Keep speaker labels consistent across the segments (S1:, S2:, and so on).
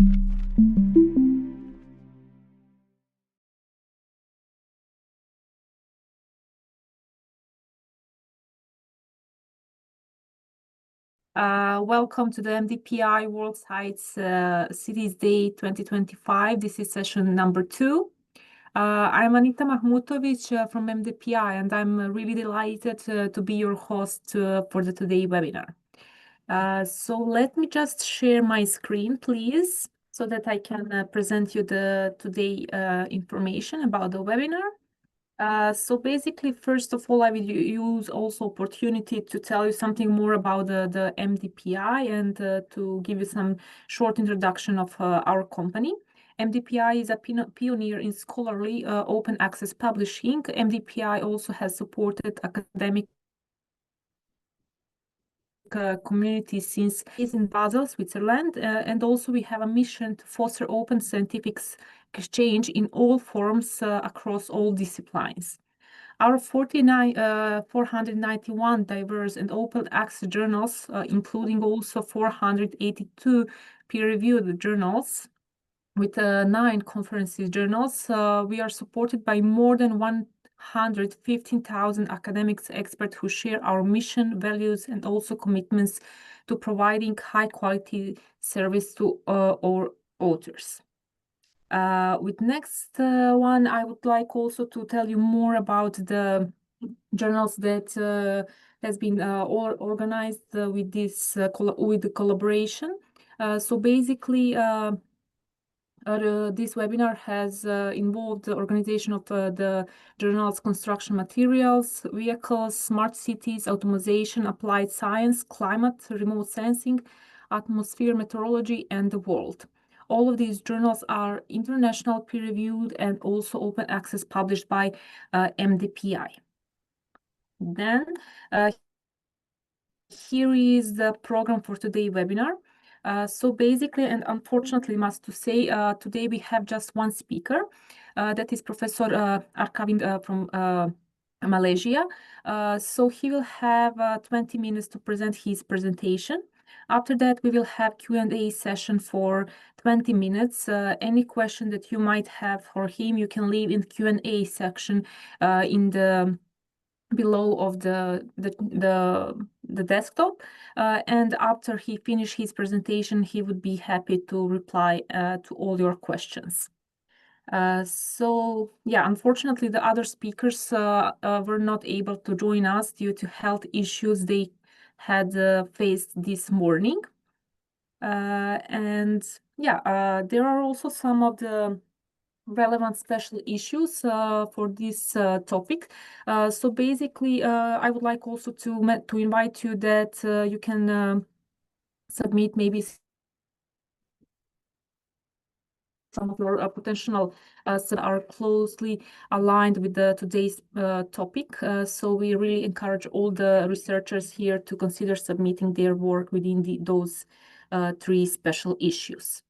S1: Welcome to the MDPI World Sites Cities Day 2025. This is session number 2. I'm Anita Mahmutovic from MDPI, and I'm really delighted to be your host for the today webinar. So let me just share my screen, please, so that I can present you the today information about the webinar. So basically, first of all, I will use also opportunity to tell you something more about the MDPI and to give you some short introduction of our company. MDPI is a pioneer in scholarly open access publishing. MDPI also has supported academic community since is in Basel, Switzerland, and also we have a mission to foster open scientific exchange in all forms across all disciplines. Our 491 diverse and open access journals, including also 482 peer-reviewed journals with 9 conferences journals, we are supported by more than 115,000 academics experts who share our mission, values, and also commitments to providing high-quality service to our authors. With next one, I would like also to tell you more about the journals that has been organized with this with the collaboration. So basically, this webinar has involved the organization of the journals Construction Materials, Vehicles, Smart Cities, Automation, Applied Science, Climate, Remote Sensing, Atmosphere Meteorology, and the World. All of these journals are international peer-reviewed and also open access published by MDPI. Then here is the program for today's webinar. So basically, and unfortunately, must to say, today we have just one speaker, that is Professor Arkavind from Malaysia. So he will have 20 minutes to present his presentation. After that, we will have Q&A session for 20 minutes. Any question that you might have for him, you can leave in Q&A section in the below of the desktop, and after he finished his presentation, he would be happy to reply to all your questions. So yeah, unfortunately, the other speakers were not able to join us due to health issues they had faced this morning. And yeah, there are also some of the relevant special issues for this topic. So basically, I would like also to invite you that you can submit maybe some of your potential are closely aligned with today's topic. So we really encourage all the researchers here to consider submitting their work within those 3 special issues.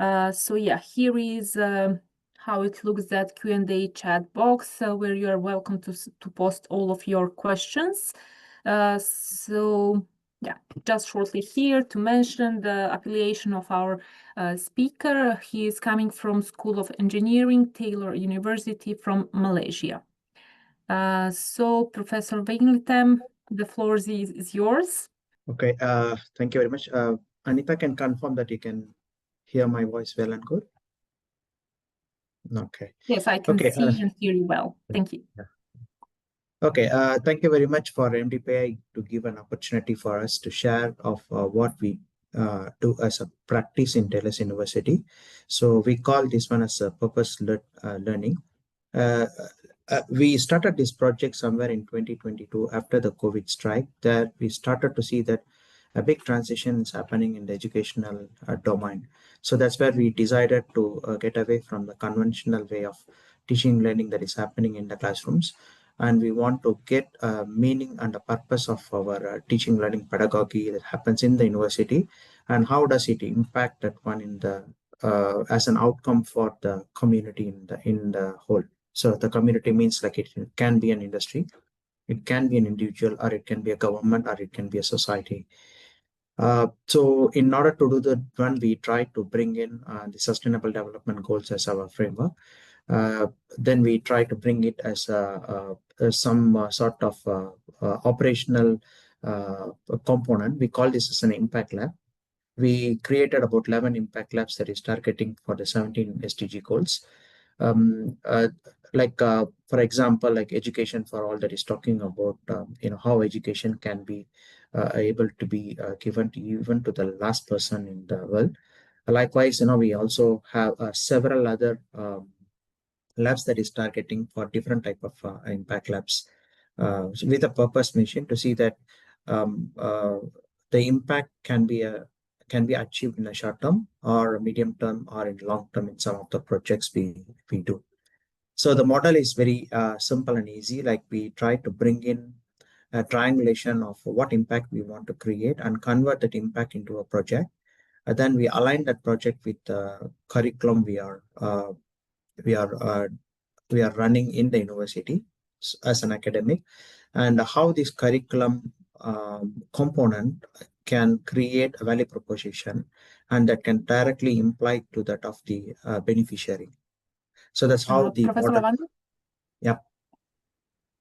S1: So yeah, here is how it looks, that Q&A chat box where you are welcome to post all of your questions. So yeah, just shortly here to mention the affiliation of our speaker. He is coming from School of Engineering, Taylor University from Malaysia. So Professor Wegenlitem, the floor is yours.
S2: Okay, thank you very much. Anita can confirm that you can hear my voice well and good? Okay.
S1: Yes, I can see and hear you well. Thank you.
S2: Yeah. Okay, thank you very much for MDPI to give an opportunity for us to share of what we do as a practice in Taylor's University. So we call this one as a purpose-led learning. We started this project somewhere in 2022 after the COVID strike. That we started to see that a big transition is happening in the educational domain. So that's where we decided to get away from the conventional way of teaching learning that is happening in the classrooms. And we want to get a meaning and a purpose of our teaching learning pedagogy that happens in the university, and how does it impact that one in the as an outcome for the community in the whole. So the community means like it can be an industry, it can be an individual, or it can be a government, or it can be a society. So in order to do that one, we try to bring in the Sustainable Development Goals as our framework. Then we try to bring it as some sort of operational component. We call this as an impact lab. We created about 11 impact labs that is targeting for the 17 SDG goals. Um, uh, for example, like education for all, that is talking about how education can be able to be given to even to the last person in the world. Likewise, we also have several other labs that is targeting for different type of impact labs with a purpose mission to see that um, uh, the impact can be achieved in a short term or medium term or in long term in some of the projects we do. So the model is very simple and easy. Like we try to bring in a triangulation of what impact we want to create and convert that impact into a project. And then we align that project with the curriculum we are uh, we are running in the university as an academic, and how this curriculum component can create a value proposition and that can directly imply to that of the beneficiary. So that's how the
S1: Professor
S2: model.
S1: Lavando?
S2: Yeah.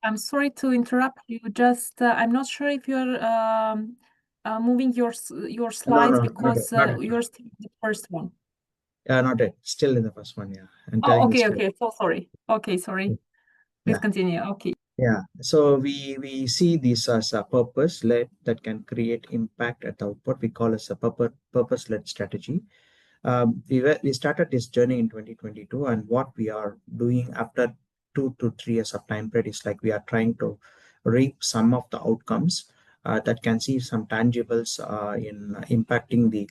S1: I'm sorry to interrupt you. Just, I'm not sure if you're moving your
S2: No,
S1: slides
S2: no,
S1: because
S2: not yet.
S1: you're still the first one.
S2: Yeah, not yet. Still in the first one. Yeah, I'm
S1: Oh,
S2: telling the
S1: okay,
S2: story.
S1: okay. So sorry. Okay, sorry. Please
S2: Yeah.
S1: continue. Okay.
S2: Yeah, so we see this as a purpose-led that can create impact at the output. We call it a purpose-led strategy. We started this journey in 2022, and what we are doing after 2 to 3 years of time period is like we are trying to reap some of the outcomes that can see some tangibles in impacting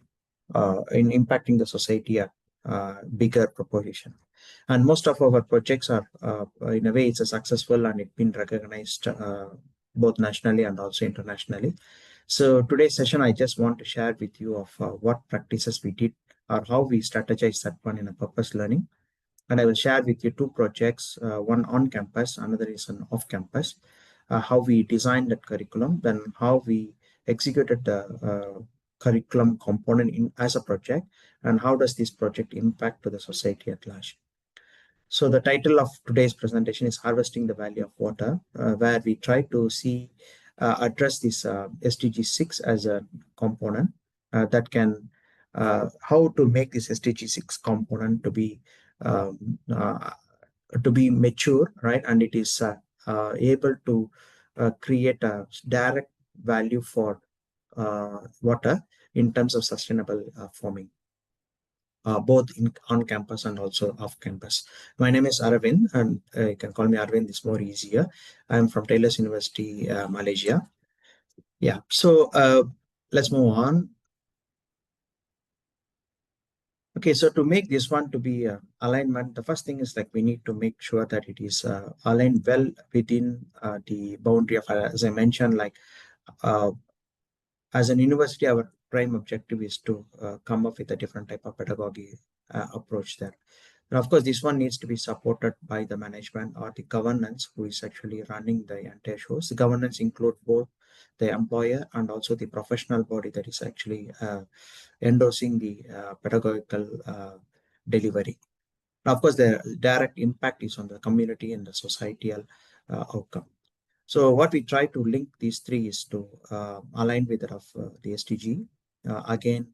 S2: the society at bigger proportion. And most of our projects are, in a way, it's a successful and it's been recognized both nationally and also internationally. So today's session, I just want to share with you of what practices we did or how we strategize that one in a purpose learning. And I will share with you two projects, one on campus, another is an off campus, how we designed that curriculum, then how we executed the curriculum component as a project, and how does this project impact to the society at large. So the title of today's presentation is Harvesting the Value of Water, where we try to address this SDG 6 as a component that can, how to make this SDG 6 component um, uh, to be mature, right? And it is able to create a direct value for water in terms of sustainable farming, both on campus and also off campus. My name is Aravind, and you can call me Aravind, it's more easier. I'm from Taylor's University, Malaysia. Yeah, so let's move on. Okay, so to make this one to be alignment, the first thing is like we need to make sure that it is aligned well within the boundary of, as I mentioned, like uh, as an university, our prime objective is to come up with a different type of pedagogy approach there. And of course, this one needs to be supported by the management or the governance who is actually running the entire shows. The governance include both the employer and also the professional body that is actually endorsing the pedagogical delivery. Now, of course, the direct impact is on the community and the societal outcome. So what we try to link these three is to align with that of the SDG. Again,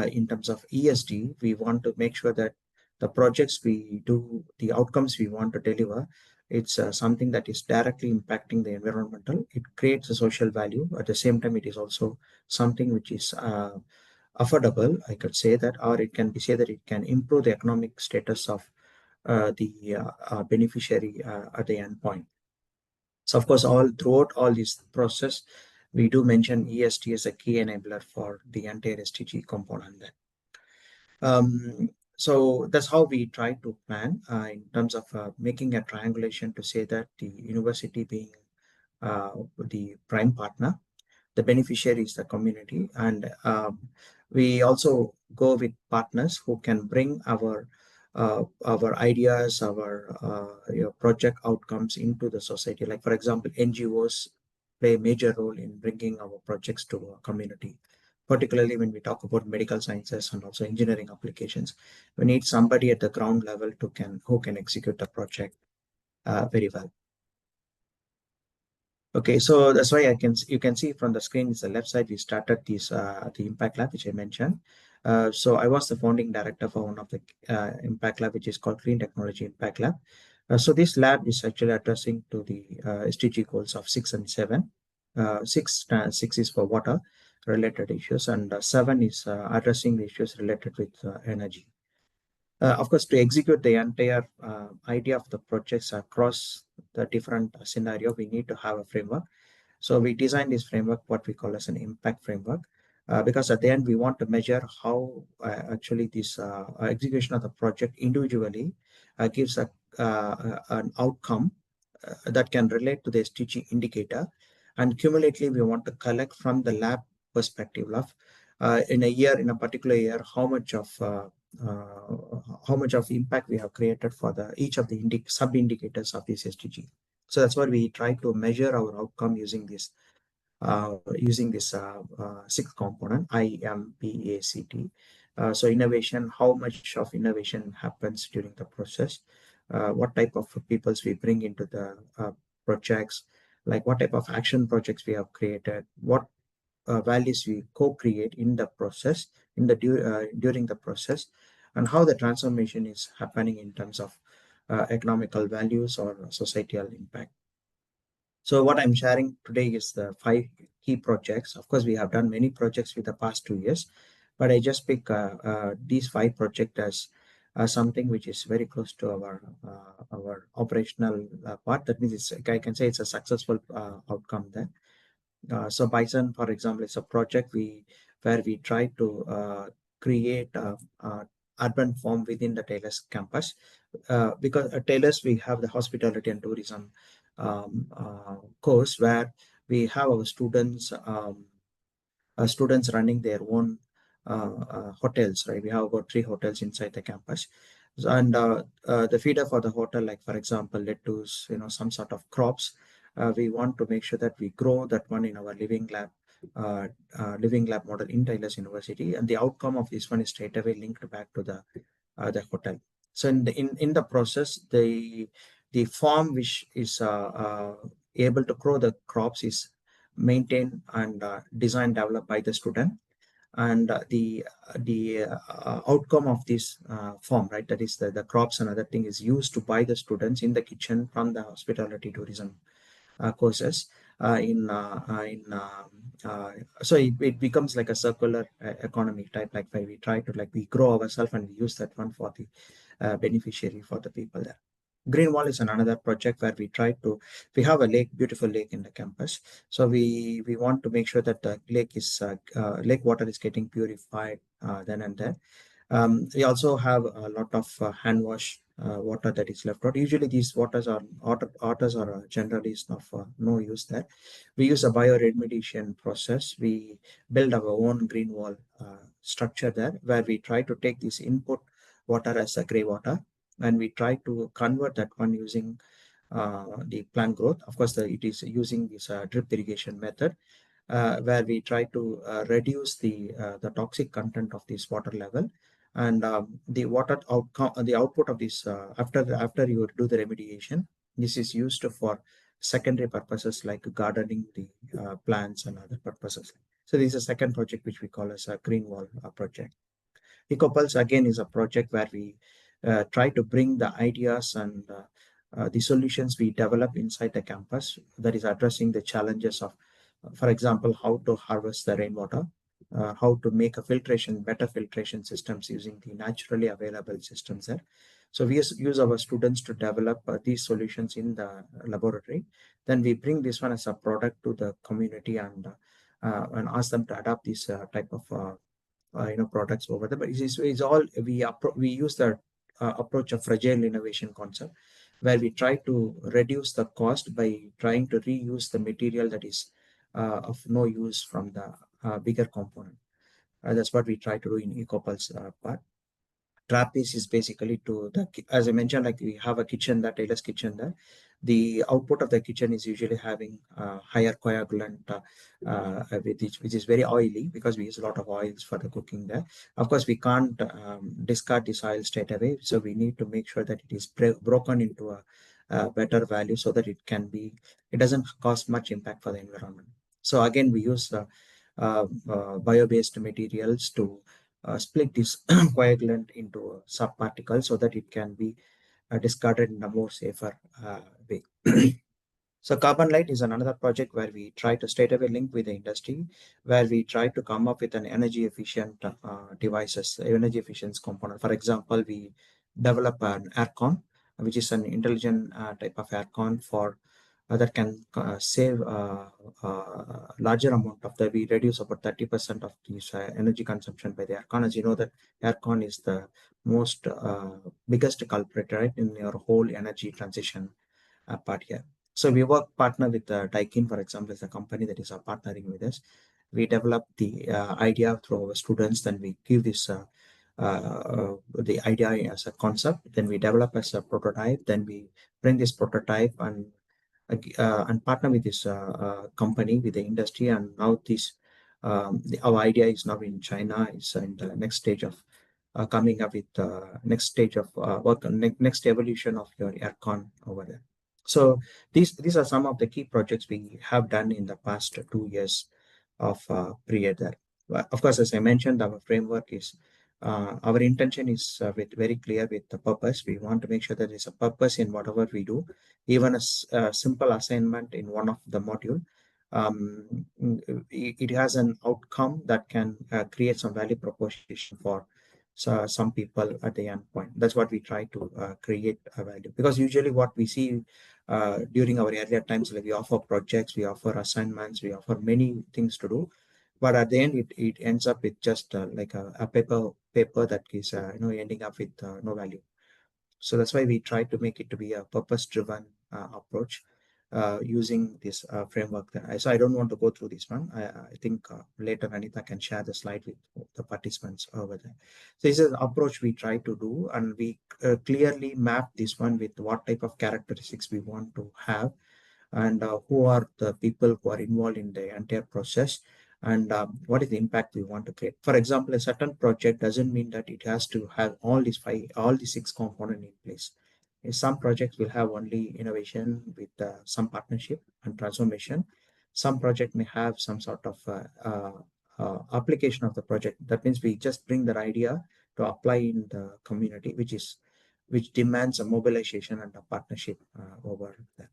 S2: in terms of ESG, we want to make sure that the projects we do, the outcomes we want to deliver, it's something that is directly impacting the environmental. It creates a social value. At the same time, it is also something which is affordable, I could say that, or it can be said that it can improve the economic status of the beneficiary at the end point. So of course, all throughout all this process, we do mention ESG as a key enabler for the entire SDG component there. So that's how we try to plan in terms of making a triangulation to say that the university being the prime partner, the beneficiary is the community, and we also go with partners who can bring our ideas, our project outcomes into the society. Like for example, NGOs play a major role in bringing our projects to our community. particularly when we talk about medical sciences and also engineering applications. We need somebody at the ground level who can execute the project very well. Okay, so that's why you can see from the screen is the left side. We started this the Impact Lab, which I mentioned. So I was the founding director for one of the Impact Lab, which is called Clean Technology Impact Lab. So this lab is actually addressing to the SDG goals of 6 and 7. Six is for water related issues, and 7 is addressing the issues related with energy. Of course, to execute the entire idea of the projects across the different scenario, we need to have a framework. So we designed this framework, what we call as an impact framework, because at the end we want to measure how actually this execution of the project individually gives an outcome that can relate to the SDG indicator, and cumulatively we want to collect from the lab perspective of in a particular year how much of impact we have created for each of the sub indicators of this SDG. So that's why we try to measure our outcome using this sixth component, IMPACT. So innovation, how much of innovation happens during the process, what type of peoples we bring into the projects, like what type of action projects we have created, what values we co-create in the process, during the process, and how the transformation is happening in terms of economical values or societal impact. So what I'm sharing today is the 5 key projects. Of course, we have done many projects with the past 2 years, but I just pick these 5 projects as something which is very close to our operational part. That means I can say it's a successful outcome there. So Bison, for example, is a project where we try to create a urban form within the Taylor's campus. Because at Taylor's we have the hospitality and tourism course where we have our students running their own hotels, right? We have about 3 hotels inside the campus. And the feeder for the hotel, like for example, lettuce, some sort of crops. We want to make sure that we grow that one in our living lab model in Taylor's University, and the outcome of this one is straight away linked back to the hotel. So in the process, the farm which is able to grow the crops is maintained and designed developed by the student, and the outcome of this farm, right, that is the crops and other thing is used to buy the students in the kitchen from the hospitality tourism courses so it becomes like a circular economy type, like where we try to we grow ourselves and we use that one for the beneficiary for the people there. Green Wall is another project where we have a beautiful lake in the campus. So we want to make sure that the lake water is getting purified then and there. We also have a lot of hand wash water that is left out. Usually these waters are generally of no use there. We use a bioremediation process. We build our own green wall structure there, where we try to take this input water as a grey water, and we try to convert that one using the plant growth. Of course, it is using this drip irrigation method, where we try to reduce the toxic content of this water level, and the output of this after you do the remediation, this is used for secondary purposes like gardening the plants and other purposes. So this is a second project which we call as a green wall project. EcoPulse again is a project where we try to bring the ideas and the solutions we develop inside the campus that is addressing the challenges of, for example, how to harvest the rainwater, how to make better filtration systems using the naturally available systems there. So we use our students to develop these solutions in the laboratory. Then we bring this one as a product to the community and ask them to adopt this type of products over there. But it's all we use the approach of fragile innovation concept, where we try to reduce the cost by trying to reuse the material that is of no use from the bigger component. That's what we try to do in EcoPulse part. trapeze is basically to as I mentioned, like we have a kitchen, that tailor's kitchen there. The output of the kitchen is usually having higher coagulant, which is very oily because we use a lot of oils for the cooking there. Of course, we can't discard this oil straight away, so we need to make sure that it is broken into a better value so that it doesn't cause much impact for the environment. So again, we use bio-based materials to split this coagulant into subparticles so that it can be discarded in a more safer way. So Carbon Light is another project where we try to straight away link with the industry, where we try to come up with an energy efficient devices, energy efficient component. For example, we develop an aircon, which is an intelligent type of aircon for that can save larger amount of we reduce about 30% of this energy consumption by the aircon. As you know that aircon is the most biggest culprit, right, in your whole energy transition part here. So we partner with Daikin, for example, is a company that is partnering with us. We develop the idea through our students, then we give this the idea as a concept, then we develop as a prototype, then we bring this prototype and partner with this company, with the industry, and now our idea is now in China. It's in the next stage of coming up with next stage of work, next evolution of your aircon over there. So these are some of the key projects we have done in the past 2 years of period there. Of course, as I mentioned, our framework is our intention is very clear with the purpose. We want to make sure that there's a purpose in whatever we do, even a simple assignment in one of the module. It has an outcome that can create some value proposition for some people at the end point. That's what we try to create a value, because usually what we see during our earlier times, like we offer projects, we offer assignments, we offer many things to do, but at the end it ends up with just like a paper that is ending up with no value. So that's why we try to make it to be a purpose-driven approach using this framework. So I don't want to go through this one. I think later Anita can share the slide with the participants over there. So this is the approach we try to do, and we clearly map this one with what type of characteristics we want to have, and who are the people who are involved in the entire process, and what is the impact we want to create. For example, a certain project doesn't mean that it has to have all these 6 components in place. Some projects will have only innovation with some partnership and transformation. Some project may have some sort of application of the project. That means we just bring that idea to apply in the community, which demands a mobilization and a partnership over that.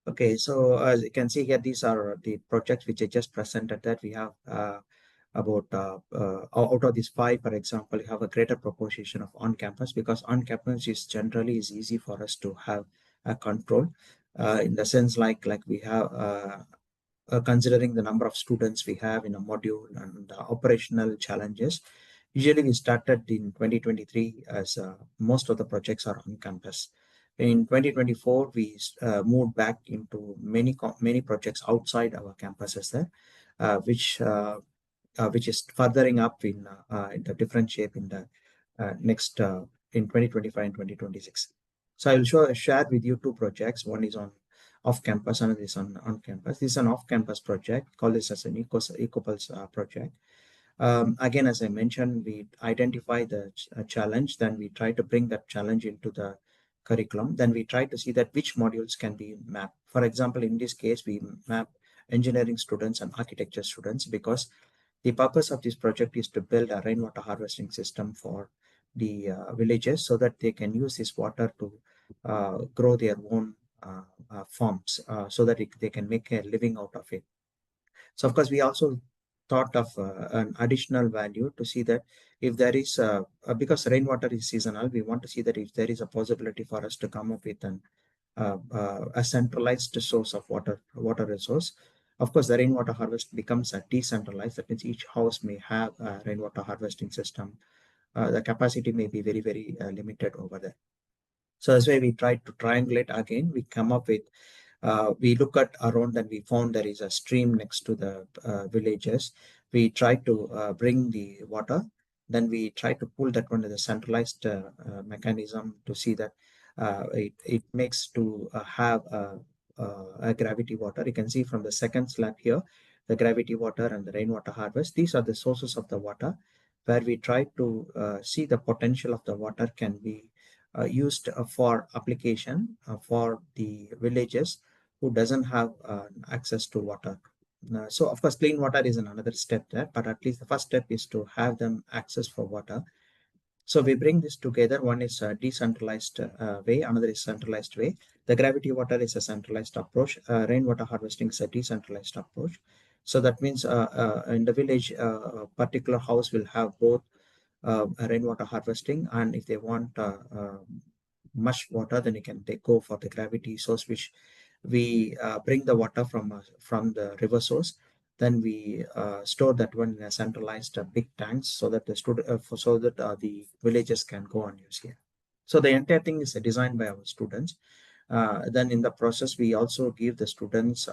S2: Okay, so as you can see here, these are the projects which I just presented, that we have about out of these 5, for example, you have a greater proportion of on-campus, because on-campus is generally is easy for us to have a control in the sense like we have considering the number of students we have in a module and the operational challenges. Usually we started in 2023 as most of the projects are on campus. In 2024, we moved back into many projects outside our campuses there, which is furthering up in the different shape in the next in 2025 and 2026. So I will share with you 2 projects. One is on off-campus, another is on campus. This is an off-campus project, call this as an equitable project. Again, as I mentioned, we identify the challenge, then we try to bring that challenge into the curriculum. Then we try to see that which modules can be mapped. For example, in this case, we map engineering students and architecture students, because the purpose of this project is to build a rainwater harvesting system for the villages, so that they can use this water to grow their own farms, so that they can make a living out of it. So of course, we also thought of an additional value to see that if there is because rainwater is seasonal, we want to see that if there is a possibility for us to come up with a centralized source of water resource. Of course, the rainwater harvest becomes a decentralized. That means each house may have a rainwater harvesting system. The capacity may be very limited over there. So that's why we try to triangulate again. We come up with we look at around, and we found there is a stream next to the villages. We try to bring the water then we try to pull that one to the centralized mechanism to see that it makes to have a gravity water. You can see from the second slide here, the gravity water and the rainwater harvest. These are the sources of the water where we try to see the potential of the water can be used for application for the villages who doesn't have access to water. So of course, clean water is another step there, but at least the first step is to have them access for water. So we bring this together. One is a decentralized way, another is centralized way. The gravity water is a centralized approach. Rainwater harvesting is a decentralized approach. So that means in the village, a particular house will have both rainwater harvesting, and if they want much water, then they go for the gravity source, which we bring the water from the river source. Then we store that one in a centralized big tanks so that the villagers can go and use here. So the entire thing is designed by our students. Then in the process, we also give the students,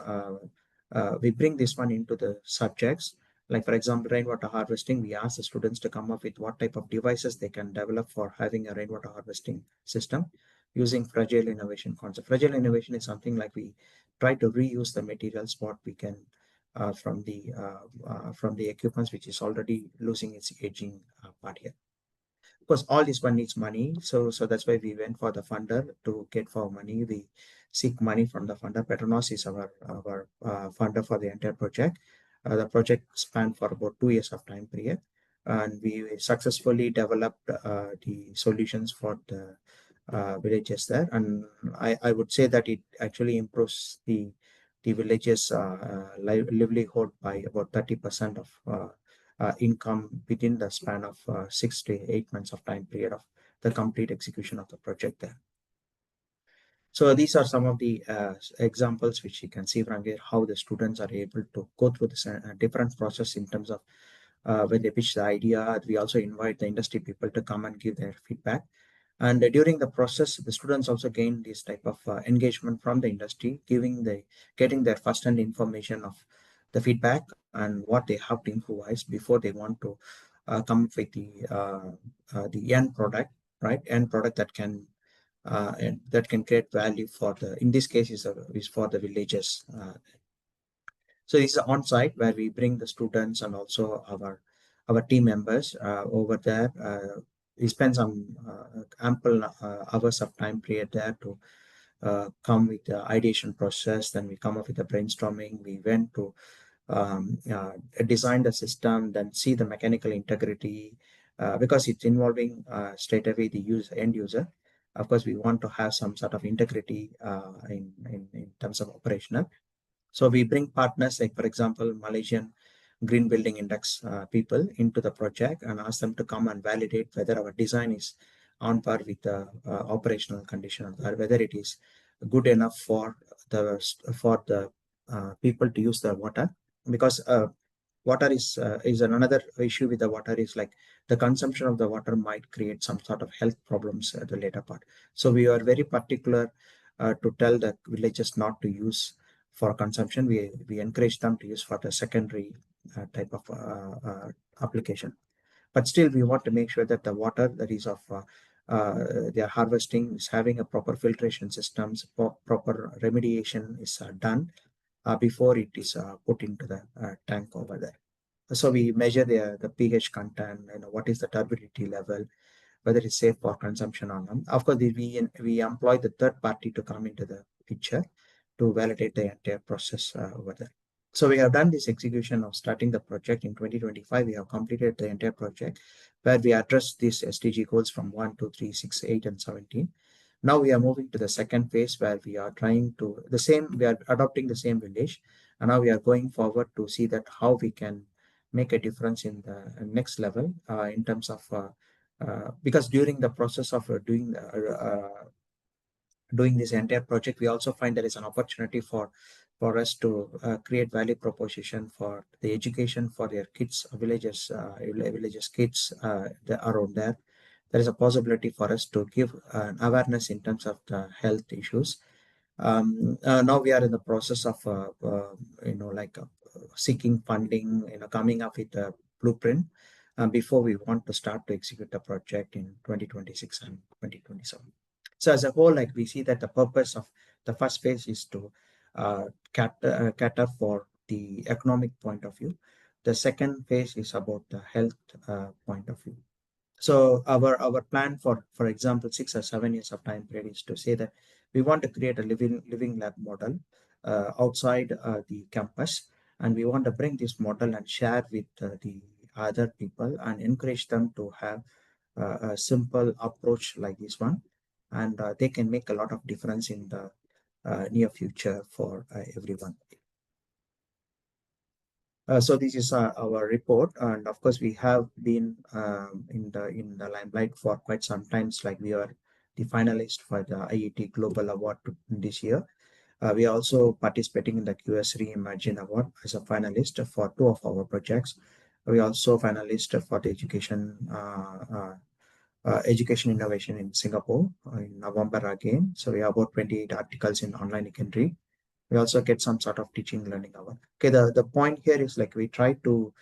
S2: we bring this one into the subjects. Like for example, rainwater harvesting, we ask the students to come up with what type of devices they can develop for having a rainwater harvesting system using fragile innovation concept. Fragile innovation is something like we try to reuse the materials what we can from the equipments which is already losing its aging part here. Of course, all this one needs money, so that's why we went for the funder to get for money. We seek money from the funder. Petronas is our funder for the entire project. The project spanned for about 2 years of time period, and we successfully developed the solutions for the villages there. And I would say that it actually improves the villages livelihood by about 30% of income within the span of 6 to 8 months of time period of the complete execution of the project there. So these are some of the examples which you can see from here, how the students are able to go through this different process in terms of when they pitch the idea. We also invite the industry people to come and give their feedback. And during the process, the students also gain this type of engagement from the industry, getting their first-hand information of the feedback and what they have to improvise before they want to come up with the end product, right? End product that can create value for in this case is for the villages. So this is on-site where we bring the students and also our team members over there. We spend some ample hours of time period there to come with the ideation process. Then we come up with the brainstorming. We went to design the system, then see the mechanical integrity because it's involving straight away the end user. Of course, we want to have some sort of integrity in terms of operational. So we bring partners like, for example, Malaysian Green Building Index people into the project and ask them to come and validate whether our design is on par with the operational condition or whether it is good enough for the people to use the water. Because water is another issue with the water is like the consumption of the water might create some sort of health problems at the later part. So we are very particular to tell the villagers not to use for consumption. We encourage them to use for the secondary type of application. But still, we want to make sure that the water that is of they are harvesting is having a proper filtration systems, proper remediation is done before it is put into the tank over there. So we measure the pH content, what is the turbidity level, whether it's safe for consumption or not. Of course, we employ the third party to come into the picture to validate the entire process over there. So we have done this execution of starting the project in 2025. We have completed the entire project where we address these SDG goals from 1, 2, 3, 6, 8, and 17. Now we are moving to the second phase where we are we are adopting the same village. And now we are going forward to see that how we can make a difference in the next level in terms of, because during the process of doing this entire project, we also find there is an opportunity for us to create value proposition for the education for their kids, villages kids around there. There is a possibility for us to give an awareness in terms of the health issues. Now we are in the process of seeking funding, coming up with a blueprint before we want to start to execute the project in 2026 and 2027. So as a whole, like we see that the purpose of the first phase is to cater for the economic point of view. The second phase is about the health point of view. So our plan for example 6 or 7 years of time period is to say that we want to create a living lab model outside the campus, and we want to bring this model and share with the other people and encourage them to have a simple approach like this one, and they can make a lot of difference in the near future for everyone. So this is our report, and of course we have been in the limelight for quite some times. Like we are the finalist for the IET Global Award this year. We are also participating in the QS Reimagine Award as a finalist for 2 of our projects. We are also finalist for the education innovation in Singapore in November again. So we have about 28 articles in online you can read. We also get some sort of teaching learning award. Okay, the point here is like we try to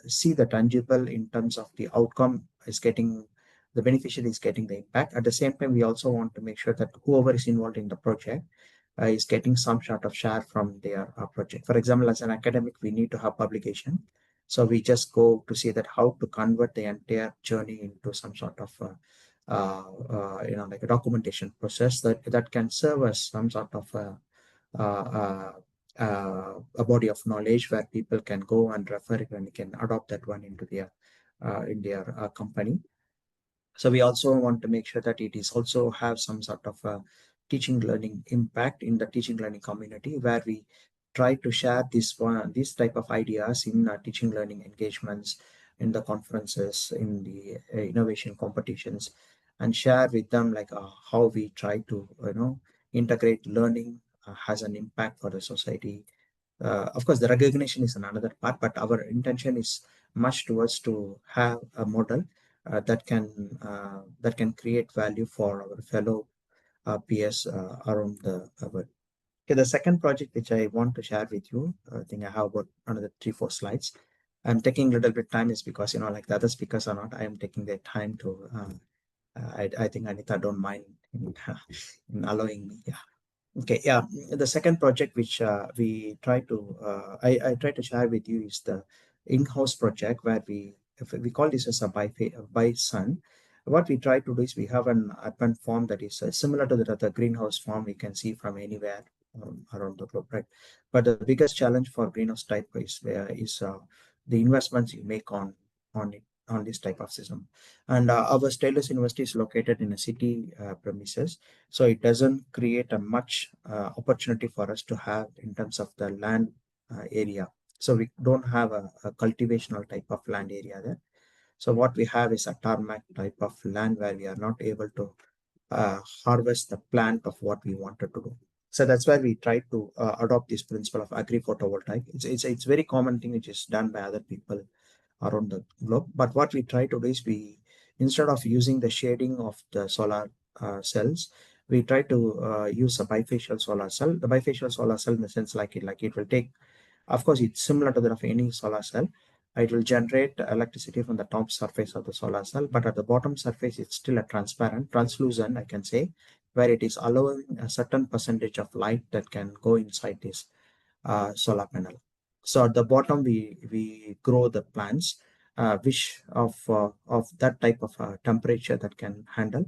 S2: see the tangible in terms of the outcome is getting, the beneficiary is getting the impact. At the same time, we also want to make sure that whoever is involved in the project is getting some sort of share from their project. For example, as an academic, we need to have publication. So we just go to see that how to convert the entire journey into some sort of like a documentation process that can serve as some sort of a body of knowledge where people can go and refer it and can adopt that one into their in their company. So we also want to make sure that it is also have some sort of a teaching learning impact in the teaching learning community, where we try to share this type of ideas in teaching learning engagements, in the conferences, in the innovation competitions, and share with them like how we try to integrate learning has an impact for the society. Of course, the recognition is another part, but our intention is much towards to have a model that can create value for our fellow peers around the world. Okay, the second project which I want to share with you, I think I have about another 3-4 slides. I'm taking a little bit time is because like the other speakers are not. I am taking their time to. I think Anita don't mind in allowing me. Yeah. Okay, yeah. The second project which I try to share with you is the in-house project where if we call this as a by sun. What we try to do is we have an urban farm that is similar to the greenhouse farm we can see from anywhere around the globe, right? But the biggest challenge for greenhouse type is the investments you make on it on this type of system. And our Stylus University is located in a city premises, so it doesn't create a much opportunity for us to have in terms of the land area. So we don't have a cultivational type of land area there. So what we have is a tarmac type of land where we are not able to harvest the plant of what we wanted to do. So that's why we try to adopt this principle of agri-photovoltaic. It's very common thing which is done by other people around the globe. But what we try to do is instead of using the shading of the solar cells, we try to use a bifacial solar cell. The bifacial solar cell in the sense like it will take, of course, it's similar to that of any solar cell. It will generate electricity from the top surface of the solar cell, but at the bottom surface, it's still a translucent, I can say, where it is allowing a certain percentage of light that can go inside this solar panel. So at the bottom, we grow the plants, which of that type of temperature that can handle.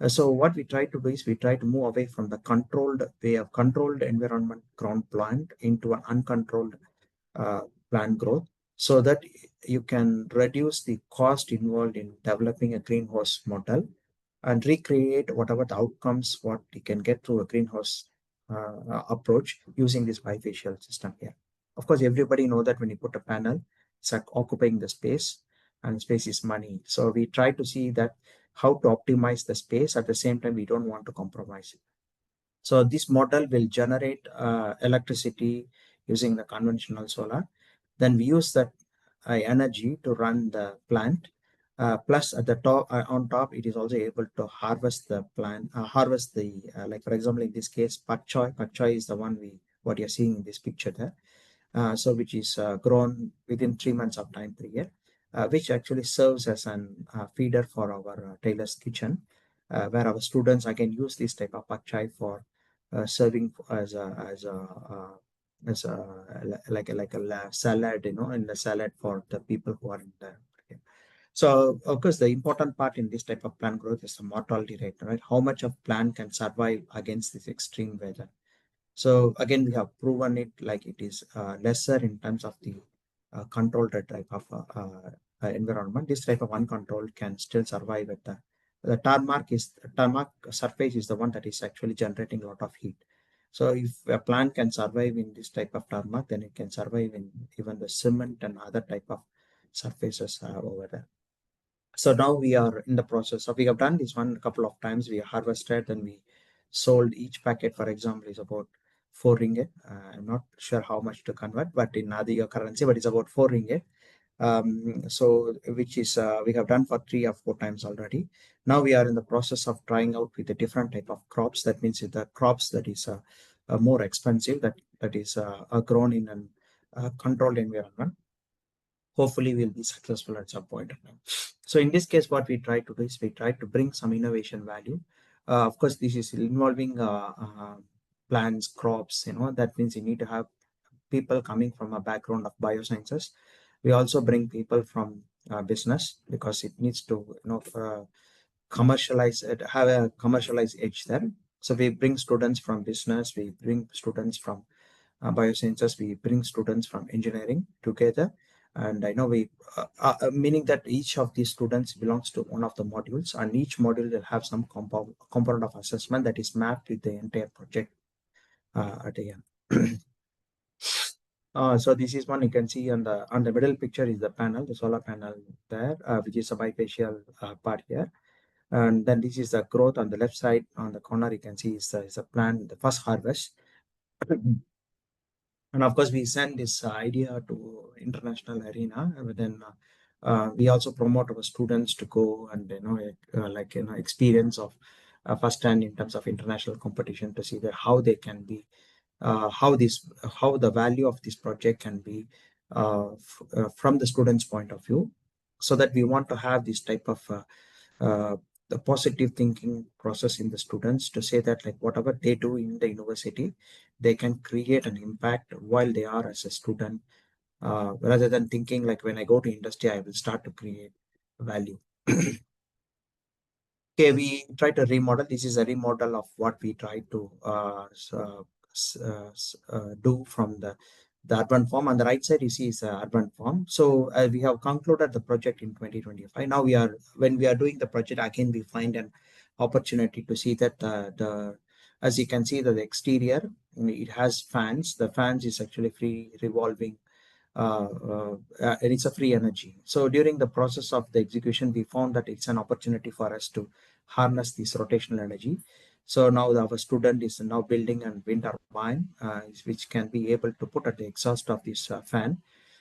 S2: So what we try to do is we try to move away from the controlled way of controlled environment ground plant into an uncontrolled plant growth, so that you can reduce the cost involved in developing a greenhouse model and recreate whatever the outcomes what you can get through a greenhouse approach using this bifacial system here. Of course, everybody know that when you put a panel, it's like occupying the space, and space is money. So we try to see that how to optimize the space. At the same time, we don't want to compromise it. So this model will generate electricity using the conventional solar. Then we use that energy to run the plant. Plus at the top, on top, it is also able to harvest the plant, harvest the, like for example, in this case, pak choy. Pak choy is the one what you're seeing in this picture there. So which is grown within 3 months of time period. which actually serves as an feeder for our tailor's kitchen, where our students again use this type of pak chai for serving as a salad, in the salad for the people who are in the. So, of course, the important part in this type of plant growth is the mortality rate, right? How much of plant can survive against this extreme weather? So again, we have proven it like it is lesser in terms of the controlled type of environment. This type of uncontrolled can still survive at the tarmac surface is the one that is actually generating a lot of heat. So if a plant can survive in this type of tarmac, then it can survive in even the cement and other type of surfaces over there. So now we are in the process of, we have done this one a couple of times. We harvested, then we sold each packet, for example, is about 4 ringgit. I'm not sure how much to convert, but in other currency, but it's about 4 ringgit. So which is we have done for 3 or 4 times already. Now we are in the process of trying out with a different type of crops. That means the crops that is more expensive, that is grown in a controlled environment. Hopefully we'll be successful at some point. So in this case, what we try to do is we try to bring some innovation value. Of course, this is involving plants, crops, that means you need to have people coming from a background of biosciences. We also bring people from business because it needs to, commercialize it, have a commercialized edge there. So we bring students from business, we bring students from biosciences, we bring students from engineering together. And I know meaning that each of these students belongs to one of the modules, and each module will have some component of assessment that is mapped with the entire project at the end. So this is one you can see on the middle picture is the panel, the solar panel there, which is a bifacial part here. And then this is the growth on the left side. On the corner, you can see is a plant, the first harvest. And of course, we send this idea to international arena. And then we also promote our students to go and experience of firsthand in terms of international competition to see that how they can be how the value of this project can be from the students' point of view, so that we want to have this type of the positive thinking process in the students to say that like whatever they do in the university, they can create an impact while they are as a student, rather than thinking like when I go to industry, I will start to create value. Okay, we try to remodel. This is a remodel of what we try to do from the urban form. On the right side, you see is the urban form. So we have concluded the project in 2025. Now when we are doing the project, again, we find an opportunity to see that as you can see, the exterior, it has fans. The fans is actually free revolving, and it's a free energy. So during the process of the execution, we found that it's an opportunity for us to harness this rotational energy. So now our student is now building a wind turbine, which can be able to put at the exhaust of this fan.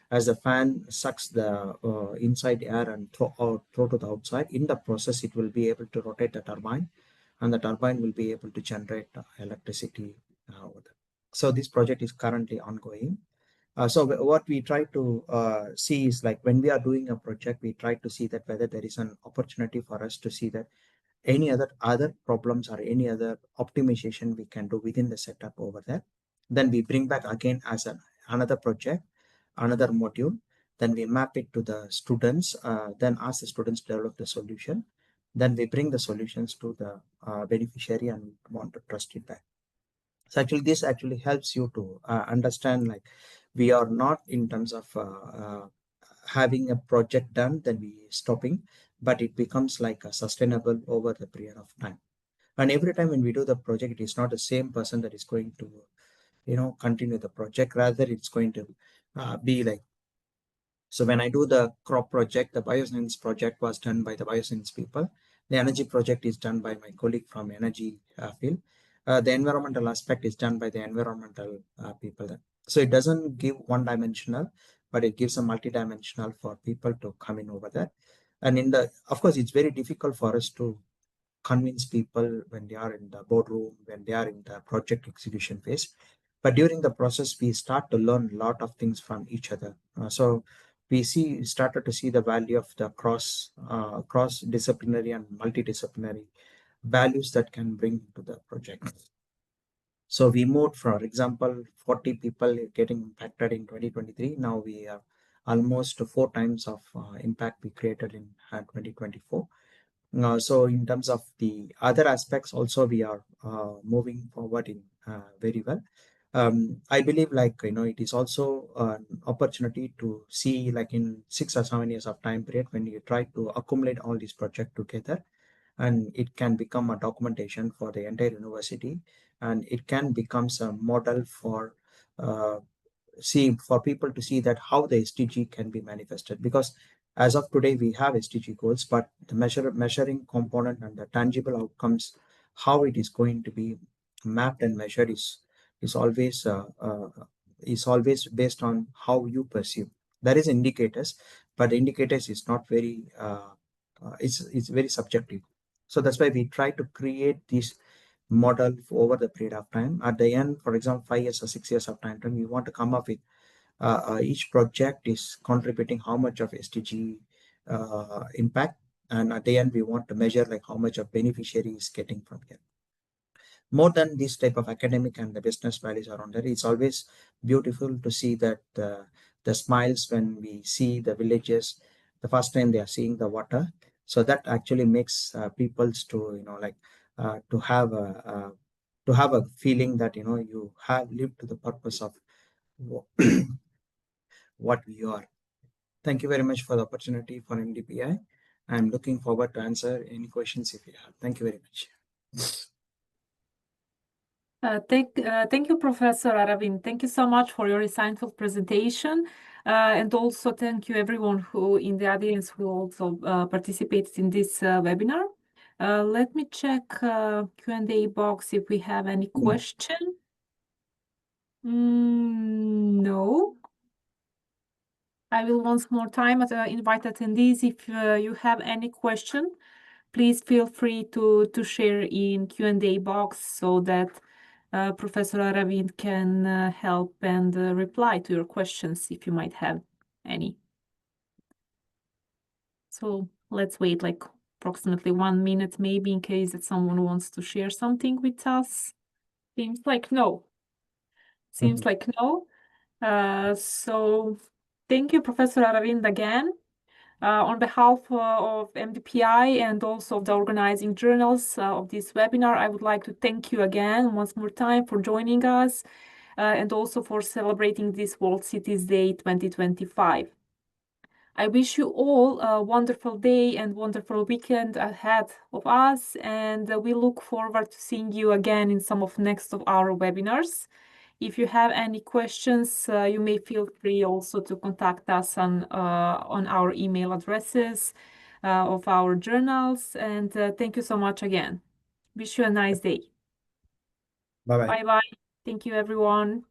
S2: As the fan sucks the inside air and throw to the outside, in the process, it will be able to rotate the turbine, and the turbine will be able to generate electricity. So this project is currently ongoing. So what we try to see is like when we are doing a project, we try to see that whether there is an opportunity for us to see that any other problems or any other optimization we can do within the setup over there. Then we bring back again as another project, another module. Then we map it to the students, then ask the students to develop the solution. Then we bring the solutions to the beneficiary and want to trust it back. So actually, this actually helps you to understand like we are not in terms of having a project done, then we stopping, but it becomes like a sustainable over the period of time. And every time when we do the project, it is not the same person that is going to, continue the project. Rather, it's going to be like, so when I do the crop project, the bioscience project was done by the bioscience people. The energy project is done by my colleague from energy field. The environmental aspect is done by the environmental people. So it doesn't give one dimensional, but it gives a multi-dimensional for people to come in over there. And of course, it's very difficult for us to convince people when they are in the boardroom, when they are in the project execution phase. But during the process, we start to learn a lot of things from each other. So we started to see the value of the cross disciplinary and multidisciplinary values that can bring to the project. So we moved, for example, 40 people getting impacted in 2023. Now we are almost 4 times of impact we created in 2024. So in terms of the other aspects, also we are moving forward in very well. I believe, like, it is also an opportunity to see, like, in 6 or 7 years of time period, when you try to accumulate all these projects together, and it can become a documentation for the entire university, and it can become a model for uh, for people to see that how the SDG can be manifested. Because as of today, we have SDG goals, but the measuring component and the tangible outcomes, how it is going to be mapped and measured is always based on how you perceive. There is indicators, but the indicators is not very it's very subjective. So that's why we try to create this model over the period of time. At the end, for example, 5 years or 6 years of time, we want to come up with each project is contributing how much of SDG impact, and at the end we want to measure like how much of beneficiary is getting from here. More than this type of academic and the business values around there, it's always beautiful to see that the smiles when we see the villages the first time they are seeing the water. So that actually makes people's to like to have a feeling that you have lived to the purpose of what we are. Thank you very much for the opportunity for MDPI. I'm looking forward to answer any questions if you have. Thank you very much.
S1: Thank you, Professor Aravind. Thank you so much for your insightful presentation. And also thank you everyone who in the audience who also participated in this webinar. Let me check Q&A box if we have any question. No. I will once more time invite attendees. If you have any question, please feel free to share in Q&A box so that Professor Aravind can help and reply to your questions if you might have any. So let's wait like approximately 1 minute maybe in case that someone wants to share something with us. Seems like no. Seems like no. So thank you, Professor Aravind, again. On behalf of MDPI and also of the organizing journals of this webinar, I would like to thank you again once more time for joining us and also for celebrating this World Cities Day 2025. I wish you all a wonderful day and wonderful weekend ahead of us, and we look forward to seeing you again in some of next of our webinars. If you have any questions, you may feel free also to contact us on our email addresses of our journals. And thank you so much again. Wish you a nice day.
S2: Bye-bye.
S1: Bye-bye. Thank you, everyone.